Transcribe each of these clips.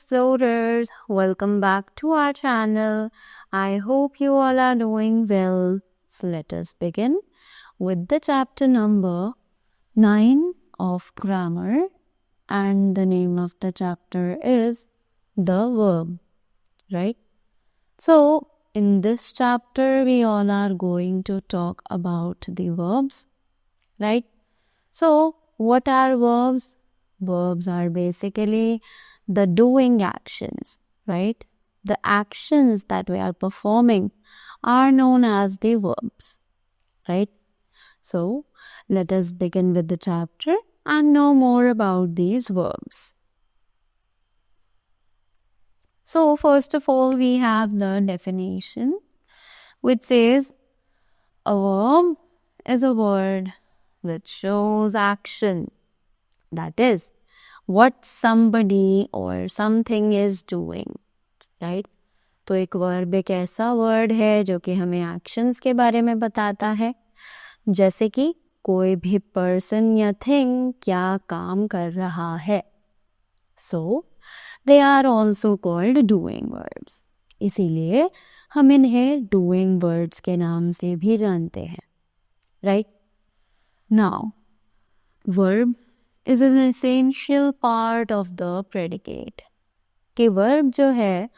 explorers, welcome back to our channel. I hope you all are doing well. So let us begin with the chapter number 9 of grammar, and the name of the chapter is the verb, right? So in this chapter we all are going to talk about the verbs, right? So what are verbs? Verbs are basically the doing actions, right? The actions that we are performing are known as the verbs, right? So let us begin with the chapter and know more about these verbs. So first of all, we have the definition, which says a verb is a word which shows action. That is, what somebody or something is doing, right? तो एक verb एक ऐसा word है जो कि हमें actions के बारे में बताता है, जैसे कि कोई भी पर्सन या थिंग क्या काम कर रहा है. So, they are also called doing verbs. इसीलिए हम इन्हें doing words के नाम से भी जानते हैं, right? Now, verb is an essential part of the predicate. कि verb जो है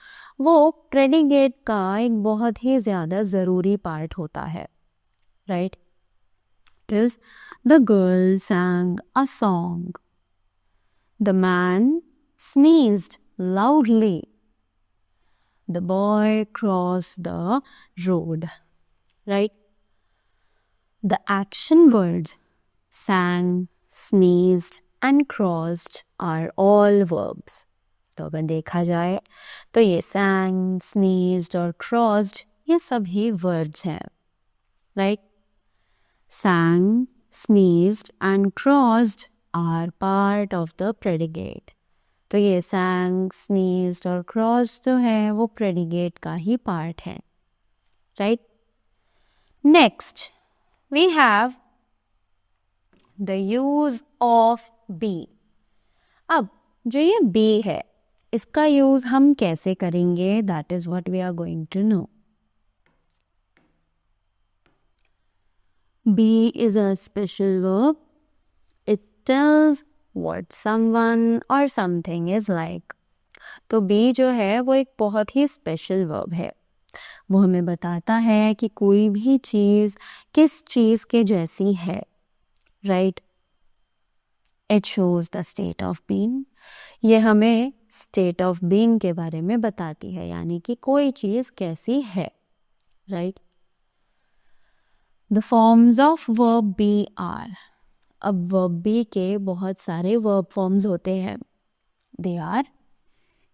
वो predicate का एक बहुत ही ज़्यादा ज़रूरी part होता है, right? Is the girl sang a song. The man sneezed loudly. The boy crossed the road, right? The action words sang, sneezed and crossed are all verbs. तो अगर देखा जाए तो ये sang, sneezed और crossed ये सभी verbs हैं, right? Sang, sneezed and crossed are part of the predicate. तो ये sang, sneezed और crossed जो है वो predicate का ही part है, right? Next, we have the use of be. अब जो ये be है इसका यूज हम कैसे करेंगे, that is what we are going to know. Be is a special verb. It tells what someone or something is like. तो be जो है वो एक बहुत ही special verb है. वो हमें बताता है कि कोई भी चीज़ किस चीज़ के जैसी है, right? It shows the state of being. ये हमें state of being के बारे में बताती है, यानी कि कोई चीज़ कैसी है, right? The forms of verb be are. अब verb be के बहुत सारे verb forms होते हैं. They are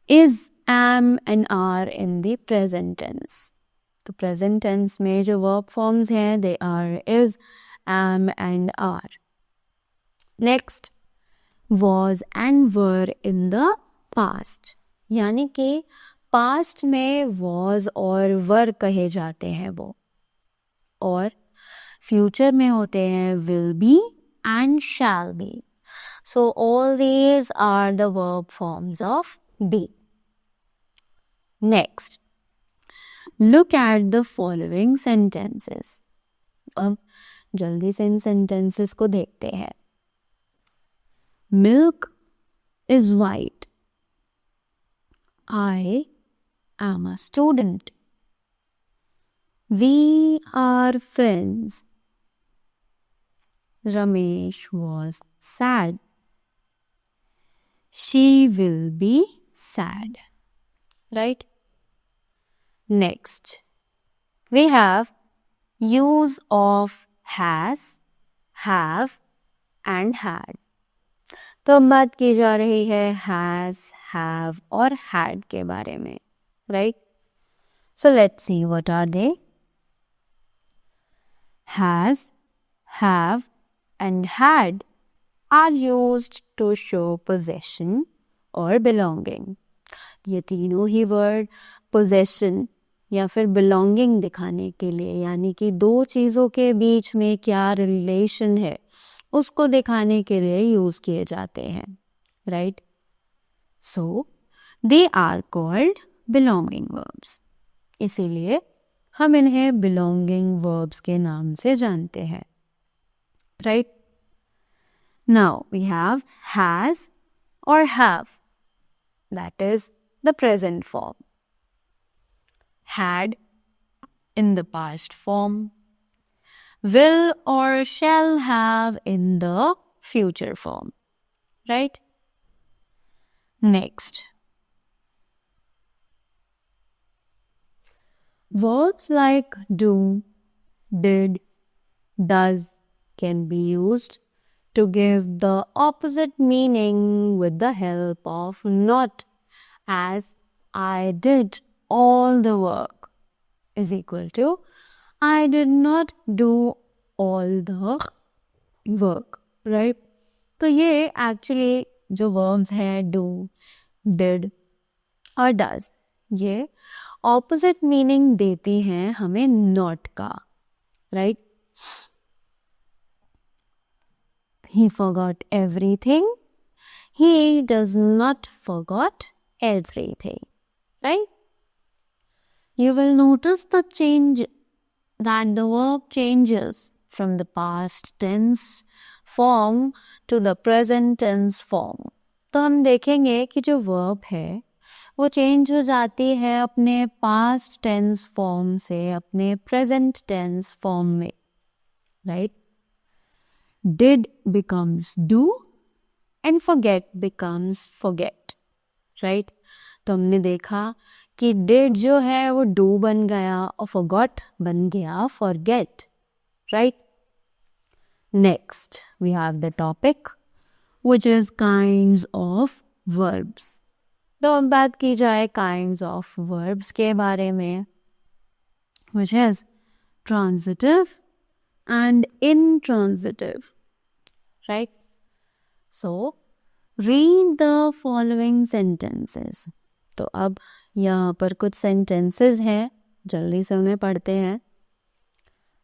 is, am and are in the present tense. तो present tense में जो verb forms हैं they are is, am and are. Next, was and were in the past. यानी कि past में was और were कहे जाते हैं वो, और future में होते हैं will be and shall be. So all these are the verb forms of be. Next, look at the following sentences. अब जल्दी से इन sentences को देखते हैं. Milk is white. I am a student. We are friends. Ramesh was sad. She will be sad. Right? Next, we have use of has, have and had. तो अब बात की जा रही है has, have और had के बारे में, right? So let's see what are they. Has, have and had are used to show possession or belonging. ये तीनों ही word possession या फिर belonging दिखाने के लिए, यानी कि दो चीज़ों के बीच में क्या relation है उसको दिखाने के लिए यूज़ किए जाते हैं, right? So they are called belonging verbs. इसीलिए हम इन्हें बिलोंगिंग वर्ब्स के नाम से जानते हैं, right. Now we have has और have, that is the present form. Had in the past form, will or shall have in the future form, right? Next, verbs like do, did, does can be used to give the opposite meaning with the help of not, as I did all the work is equal to I did not do all the work, right? तो ये actually जो verbs हैं do, did और does, ये opposite meaning देती हैं हमें not का, right? He forgot everything. He does not forgot everything, right? You will notice the change that the verb changes from the past tense form to the present tense form. तो हम देखेंगे कि जो verb है वो change हो जाती है अपने past tense form से अपने present tense form में, right? Did becomes do and forget becomes forget, right? तो हमने देखा कि did जो है वो do बन गया और forgot बन गया forget, right? Next, we have the topic which is kinds of verbs. तो अब बात की जाए kinds of verbs के बारे में, which is transitive and intransitive, right? So, read the following sentences. तो अब यहाँ पर कुछ sentences हैं, जल्दी से उन्हें पढ़ते हैं.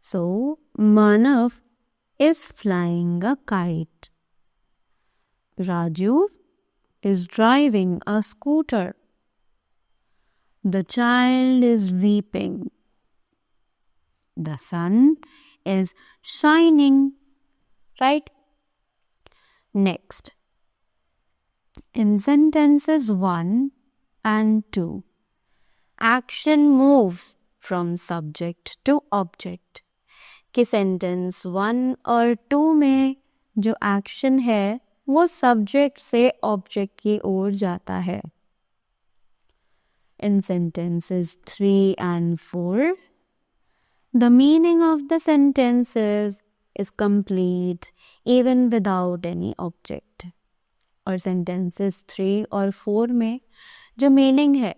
So, Manav is flying a kite. Raju is driving a scooter. The child is weeping. The sun is shining, right? Next, in sentences 1 and 2, action moves from subject to object. कि sentence 1 और 2 में जो action है वो subject से object की ओर जाता है. In sentences 3 and 4, the meaning of the sentences is complete even without any object. और sentences 3 और 4 में जो meaning है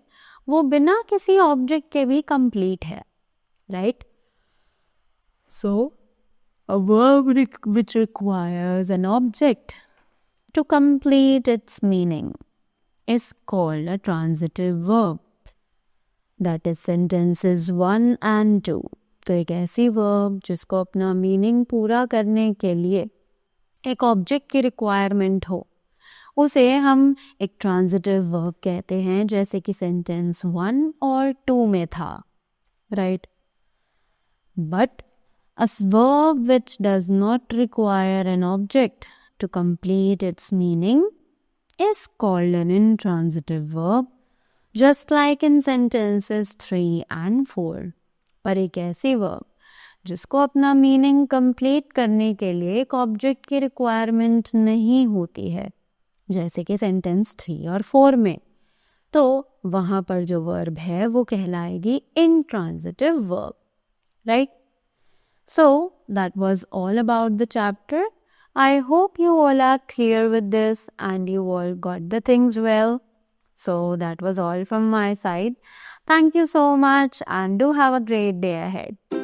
वो बिना किसी object के भी complete है, right? So, a verb which requires an object to complete its meaning is called a transitive verb. That is sentences 1 and 2. तो एक ऐसी verb जिसको अपना meaning पूरा करने के लिए एक object की requirement हो, उसे हम एक transitive verb कहते हैं, जैसे कि sentence 1 और 2 में था, right? But a verb which does not require an object to complete its meaning is called an intransitive verb, just like in sentences 3 and 4. पर एक ऐसी verb जिसको अपना मीनिंग कंप्लीट करने के लिए एक ऑब्जेक्ट की रिक्वायरमेंट नहीं होती है, जैसे कि सेंटेंस 3 और 4 में, तो वहाँ पर जो वर्ब है वो कहलाएगी intransitive verb, right? So that was all about the chapter. I hope you all are clear with this and you all got the things well. So that was all from my side. Thank you so much and do have a great day ahead.